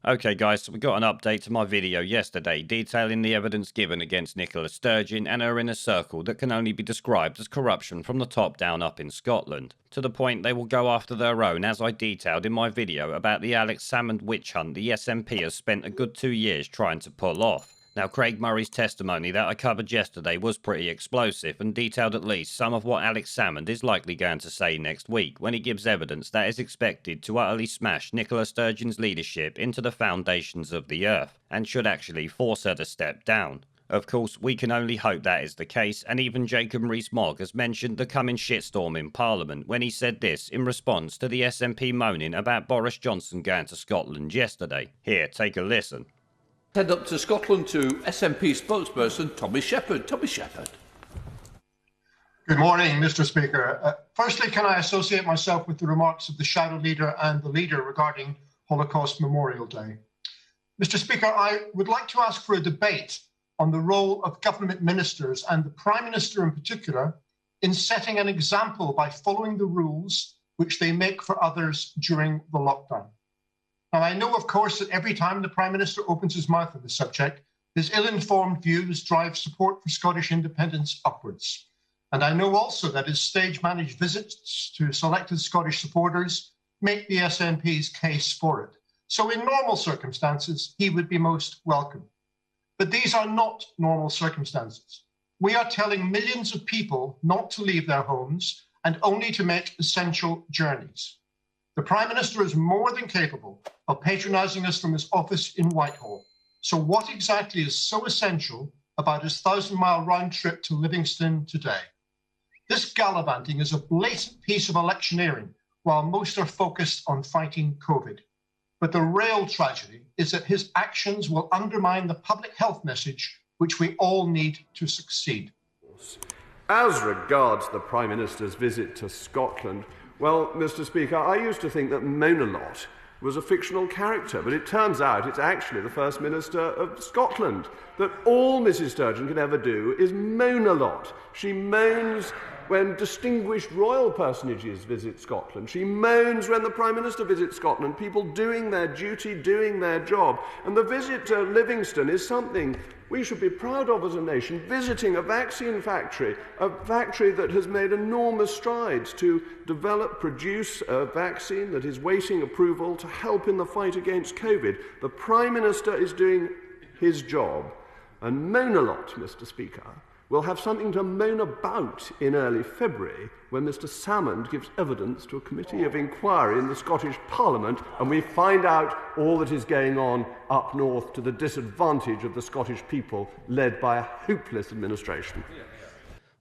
Okay guys, so we got an update to my video yesterday detailing the evidence given against Nicola Sturgeon and her inner circle that can only be described as corruption from the top down up in Scotland. To the point they will go after their own, as I detailed in my video about the Alex Salmond witch hunt the SNP has spent a good 2 years trying to pull off. Now, Craig Murray's testimony that I covered yesterday was pretty explosive and detailed at least some of what Alex Salmond is likely going to say next week when he gives evidence that is expected to utterly smash Nicola Sturgeon's leadership into the foundations of the earth and should actually force her to step down. Of course, we can only hope that is the case, and even Jacob Rees-Mogg has mentioned the coming shitstorm in Parliament when he said this in response to the SNP moaning about Boris Johnson going to Scotland yesterday. Here, take a listen. Head up to Scotland to SNP spokesperson Tommy Shepherd. Tommy Shepherd. Good morning, Mr. Speaker. Firstly, can I associate myself with the remarks of the Shadow Leader and the Leader regarding Holocaust Memorial Day? Mr. Speaker, I would like to ask for a debate on the role of government ministers and the Prime Minister in particular in setting an example by following the rules which they make for others during the lockdown. Now, I know, of course, that every time the Prime Minister opens his mouth on the subject, his ill-informed views drive support for Scottish independence upwards. And I know also that his stage-managed visits to selected Scottish supporters make the SNP's case for it. So in normal circumstances, he would be most welcome. But these are not normal circumstances. We are telling millions of people not to leave their homes and only to make essential journeys. The Prime Minister is more than capable of patronising us from his office in Whitehall. So what exactly is so essential about his 1,000-mile round trip to Livingston today? This gallivanting is a blatant piece of electioneering, while most are focused on fighting COVID. But the real tragedy is that his actions will undermine the public health message which we all need to succeed. As regards the Prime Minister's visit to Scotland, well, Mr. Speaker, I used to think that Mona Lott was a fictional character, but it turns out it's actually the First Minister of Scotland. That all Mrs. Sturgeon can ever do is moan a lot. She moans when distinguished royal personages visit Scotland. She moans when the Prime Minister visits Scotland, people doing their duty, doing their job. And the visit to Livingston is something we should be proud of as a nation, visiting a vaccine factory, a factory that has made enormous strides to develop, produce a vaccine that is waiting approval to help in the fight against COVID. The Prime Minister is doing his job. And moan a lot, Mr. Speaker, will have something to moan about in early February when Mr. Salmond gives evidence to a committee of inquiry in the Scottish Parliament and we find out all that is going on up north to the disadvantage of the Scottish people, led by a hopeless administration.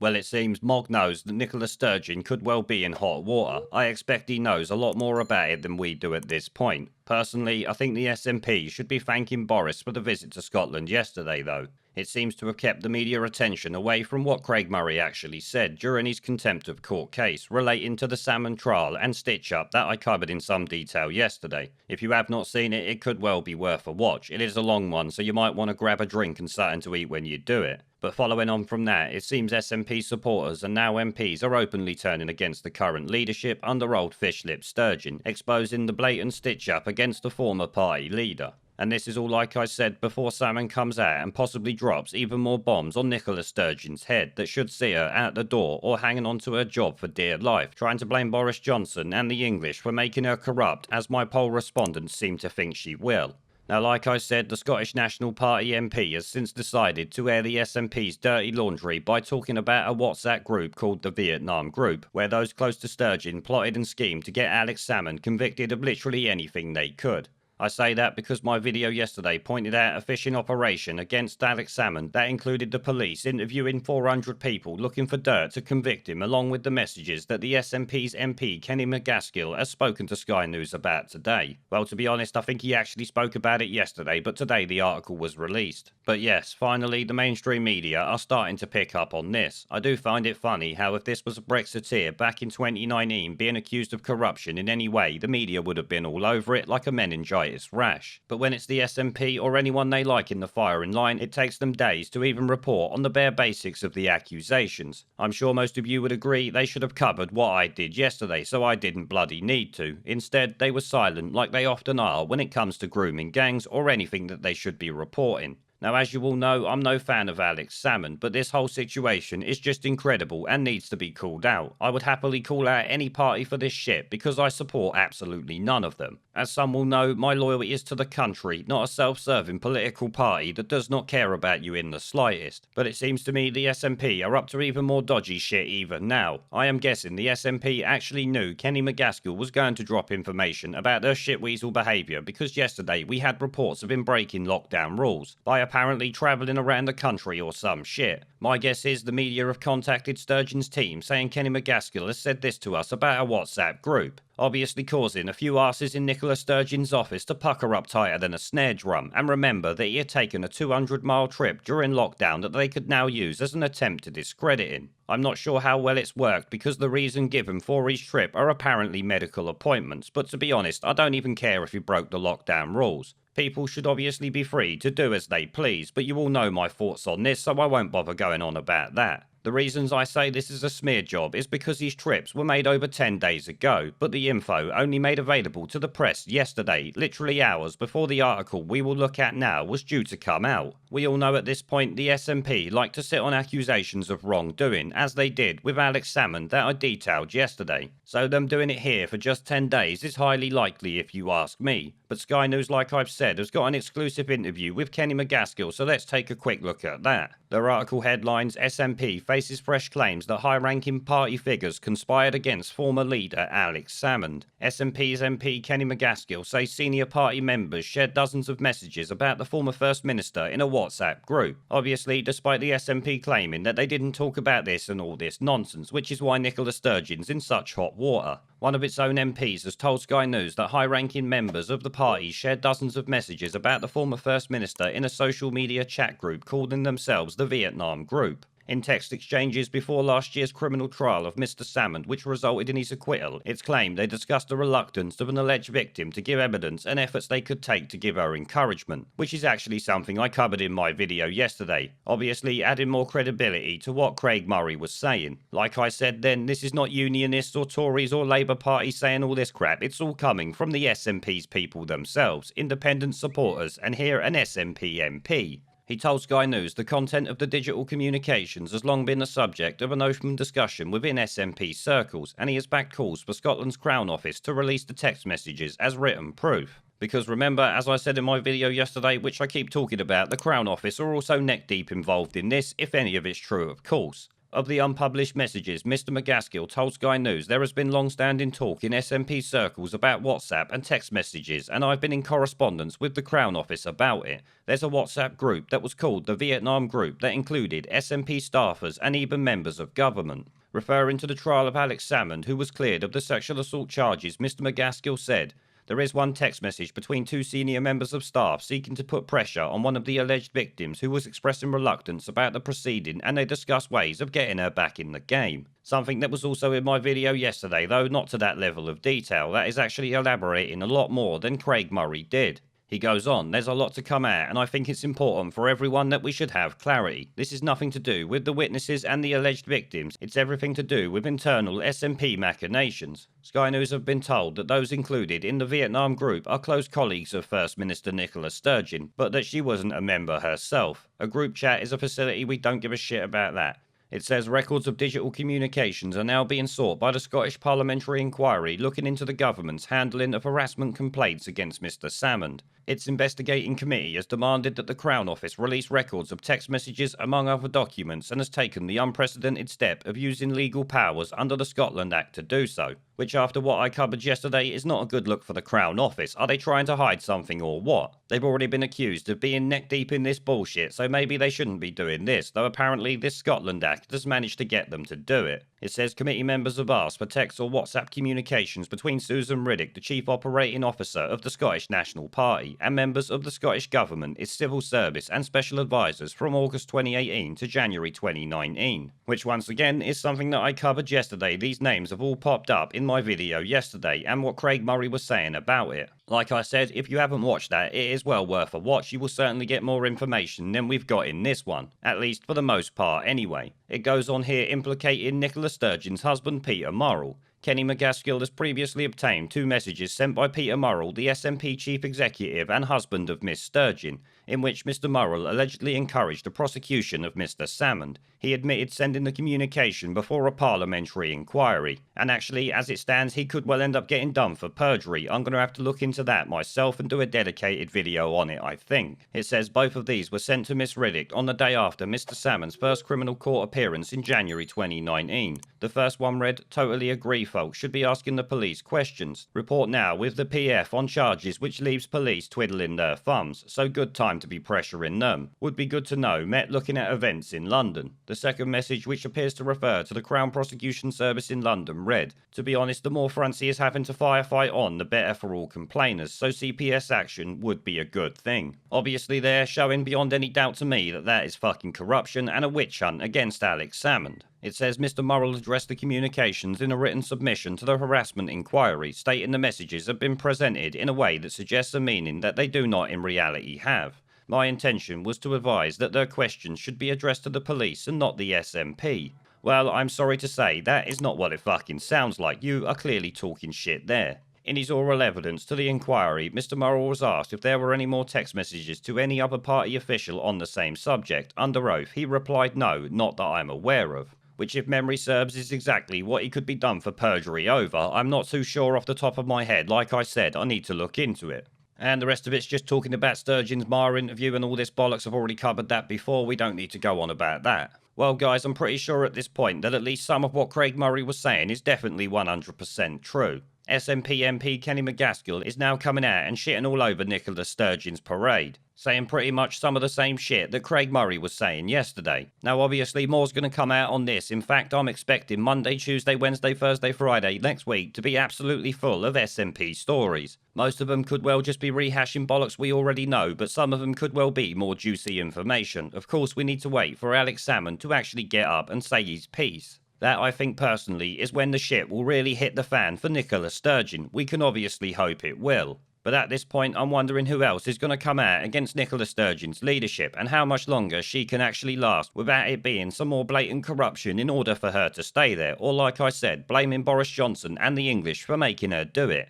Well, it seems Mogg knows that Nicola Sturgeon could well be in hot water. I expect he knows a lot more about it than we do at this point. Personally, I think the SNP should be thanking Boris for the visit to Scotland yesterday, though. It seems to have kept the media attention away from what Craig Murray actually said during his contempt of court case relating to the Salmond trial and stitch-up that I covered in some detail yesterday. If you have not seen it, it could well be worth a watch. It is a long one, so you might want to grab a drink and something to eat when you do it. But following on from that, it seems SNP supporters and now MPs are openly turning against the current leadership under old fish-lip Sturgeon, exposing the blatant stitch-up against the former party leader. And this is all like I said before Salmond comes out and possibly drops even more bombs on Nicola Sturgeon's head that should see her out the door or hanging on to her job for dear life, trying to blame Boris Johnson and the English for making her corrupt, as my poll respondents seem to think she will. Now, like I said, the Scottish National Party MP has since decided to air the SNP's dirty laundry by talking about a WhatsApp group called the Vietnam Group, where those close to Sturgeon plotted and schemed to get Alex Salmond convicted of literally anything they could. I say that because my video yesterday pointed out a fishing operation against Alex Salmond that included the police interviewing 400 people looking for dirt to convict him, along with the messages that the SNP's MP Kenny Macaskill has spoken to Sky News about today. Well, to be honest, I think he actually spoke about it yesterday, but today the article was released. But yes, finally the mainstream media are starting to pick up on this. I do find it funny how if this was a Brexiteer back in 2019 being accused of corruption in any way, the media would have been all over it like a meningitis slightest rash. But when it's the SNP or anyone they like in the firing line, it takes them days to even report on the bare basics of the accusations. I'm sure most of you would agree they should have covered what I did yesterday, so I didn't bloody need to. Instead, they were silent like they often are when it comes to grooming gangs or anything that they should be reporting. Now, as you all know, I'm no fan of Alex Salmond, but this whole situation is just incredible and needs to be called out. I would happily call out any party for this shit because I support absolutely none of them. As some will know, my loyalty is to the country, not a self-serving political party that does not care about you in the slightest. But it seems to me the SNP are up to even more dodgy shit even now. I am guessing the SNP actually knew Kenny Macaskill was going to drop information about their shitweasel behaviour because yesterday we had reports of him breaking lockdown rules by apparently travelling around the country or some shit. My guess is the media have contacted Sturgeon's team saying Kenny Macaskill has said this to us about a WhatsApp group, obviously causing a few asses in Nicola Sturgeon's office to pucker up tighter than a snare drum and remember that he had taken a 200-mile trip during lockdown that they could now use as an attempt to discredit him. I'm not sure how well it's worked because the reason given for his trip are apparently medical appointments, but to be honest, I don't even care if he broke the lockdown rules. People should obviously be free to do as they please, but you all know my thoughts on this, so I won't bother going on about that. The reasons I say this is a smear job is because these trips were made over 10 days ago, but the info only made available to the press yesterday, literally hours before the article we will look at now was due to come out. We all know at this point the SNP like to sit on accusations of wrongdoing, as they did with Alex Salmond that I detailed yesterday. So them doing it here for just 10 days is highly likely if you ask me. But Sky News, like I've said, has got an exclusive interview with Kenny Macaskill, so let's take a quick look at that. Their article headlines: SNP faces fresh claims that high-ranking party figures conspired against former leader Alex Salmond. SNP's MP Kenny Macaskill says senior party members shared dozens of messages about the former First Minister in a WhatsApp group. Obviously, despite the SNP claiming that they didn't talk about this and all this nonsense, which is why Nicola Sturgeon's in such hot water. One of its own MPs has told Sky News that high-ranking members of the party shared dozens of messages about the former First Minister in a social media chat group calling themselves the Vietnam Group. In text exchanges before last year's criminal trial of Mr. Salmond, which resulted in his acquittal, it's claimed they discussed the reluctance of an alleged victim to give evidence and efforts they could take to give her encouragement, which is actually something I covered in my video yesterday, obviously adding more credibility to what Craig Murray was saying. Like I said then, this is not unionists or Tories or Labour Party saying all this crap, it's all coming from the SNP's people themselves, independent supporters, and here an SNP MP. He told Sky News the content of the digital communications has long been the subject of an open discussion within SNP circles, and he has backed calls for Scotland's Crown Office to release the text messages as written proof. Because remember, as I said in my video yesterday, which I keep talking about, the Crown Office are also neck deep involved in this, if any of it's true of course. Of the unpublished messages, Mr. Macaskill told Sky News there has been long-standing talk in SNP circles about WhatsApp and text messages, and I've been in correspondence with the Crown Office about it. There's a WhatsApp group that was called the Vietnam Group that included SNP staffers and even members of government. Referring to the trial of Alex Salmond, who was cleared of the sexual assault charges, Mr. Macaskill said, "There is one text message between two senior members of staff seeking to put pressure on one of the alleged victims who was expressing reluctance about the proceeding, and they discuss ways of getting her back in the game." Something that was also in my video yesterday, though not to that level of detail. That is actually elaborating a lot more than Craig Murray did. He goes on, "There's a lot to come out, and I think it's important for everyone that we should have clarity. This is nothing to do with the witnesses and the alleged victims, it's everything to do with internal SNP machinations." Sky News have been told that those included in the Vietnam Group are close colleagues of First Minister Nicola Sturgeon, but that she wasn't a member herself. A group chat is a facility, we don't give a shit about that. It says records of digital communications are now being sought by the Scottish Parliamentary Inquiry looking into the government's handling of harassment complaints against Mr. Salmond. Its investigating committee has demanded that the Crown Office release records of text messages among other documents and has taken the unprecedented step of using legal powers under the Scotland Act to do so. Which, after what I covered yesterday, is not a good look for the Crown Office. Are they trying to hide something or what? They've already been accused of being neck deep in this bullshit, so maybe they shouldn't be doing this, though apparently this Scotland Act has managed to get them to do it. It says committee members have asked for text or WhatsApp communications between Susan Riddick, the Chief Operating Officer of the Scottish National Party, and members of the Scottish Government, its civil service and special advisors from August 2018 to January 2019. Which once again is something that I covered yesterday. These names have all popped up in my video yesterday and what Craig Murray was saying about it. Like I said, if you haven't watched that, it is well worth a watch. You will certainly get more information than we've got in this one, at least for the most part anyway. It goes on here implicating Nicola Sturgeon's husband Peter Murrell. Kenny Macaskill has previously obtained 2 messages sent by Peter Murrell, the SNP chief executive and husband of Miss Sturgeon, in which Mr Murrell allegedly encouraged the prosecution of Mr Salmond. He admitted sending the communication before a parliamentary inquiry, and actually, as it stands, he could well end up getting done for perjury. I'm going to have to look into that myself and do a dedicated video on it, I think. It says both of these were sent to Miss Riddick on the day after Mr Salmond's first criminal court appearance in January 2019. The first one read, "Totally agree, folks, should be asking the police questions. Report now with the PF on charges which leaves police twiddling their thumbs, so good time to be pressuring them. Would be good to know, met looking at events in London." The second message, which appears to refer to the Crown Prosecution Service in London, read, "To be honest, the more fronts he is having to firefight on, the better for all complainers, so CPS action would be a good thing." Obviously they're showing beyond any doubt to me that that is fucking corruption and a witch hunt against Alex Salmond. It says Mr Murrell addressed the communications in a written submission to the harassment inquiry, stating the messages have been presented in a way that suggests a meaning that they do not in reality have. My intention was to advise that their questions should be addressed to the police and not the SNP. Well, I'm sorry to say, that is not what it fucking sounds like. You are clearly talking shit there. In his oral evidence to the inquiry, Mr Murrell was asked if there were any more text messages to any other party official on the same subject. Under oath, he replied no, not that I'm aware of. Which, if memory serves, is exactly what he could be done for perjury over. I'm not too sure off the top of my head. Like I said, I need to look into it. And the rest of it's just talking about Sturgeon's Mara interview and all this bollocks. I've already covered that before. We don't need to go on about that. Well, guys, I'm pretty sure at this point that at least some of what Craig Murray was saying is definitely 100% true. SNP MP Kenny Macaskill is now coming out and shitting all over Nicola Sturgeon's parade, saying pretty much some of the same shit that Craig Murray was saying yesterday. Now, obviously, more's going to come out on this. In fact, I'm expecting Monday, Tuesday, Wednesday, Thursday, Friday next week to be absolutely full of SNP stories. Most of them could well just be rehashing bollocks we already know, but some of them could well be more juicy information. Of course, we need to wait for Alex Salmond to actually get up and say his piece. That, I think personally, is when the shit will really hit the fan for Nicola Sturgeon. We can obviously hope it will. But at this point, I'm wondering who else is going to come out against Nicola Sturgeon's leadership and how much longer she can actually last without it being some more blatant corruption in order for her to stay there, or like I said, blaming Boris Johnson and the English for making her do it.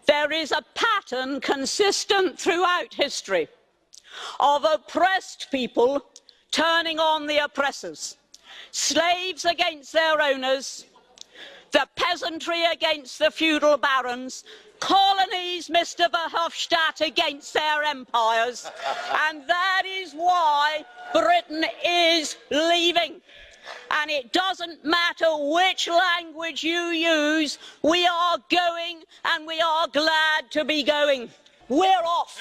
There is a pattern consistent throughout history of oppressed people turning on the oppressors. Slaves against their owners, the peasantry against the feudal barons, colonies, Mr Verhofstadt, against their empires. And that is why Britain is leaving. And it doesn't matter which language you use, we are going and we are glad to be going. We're off.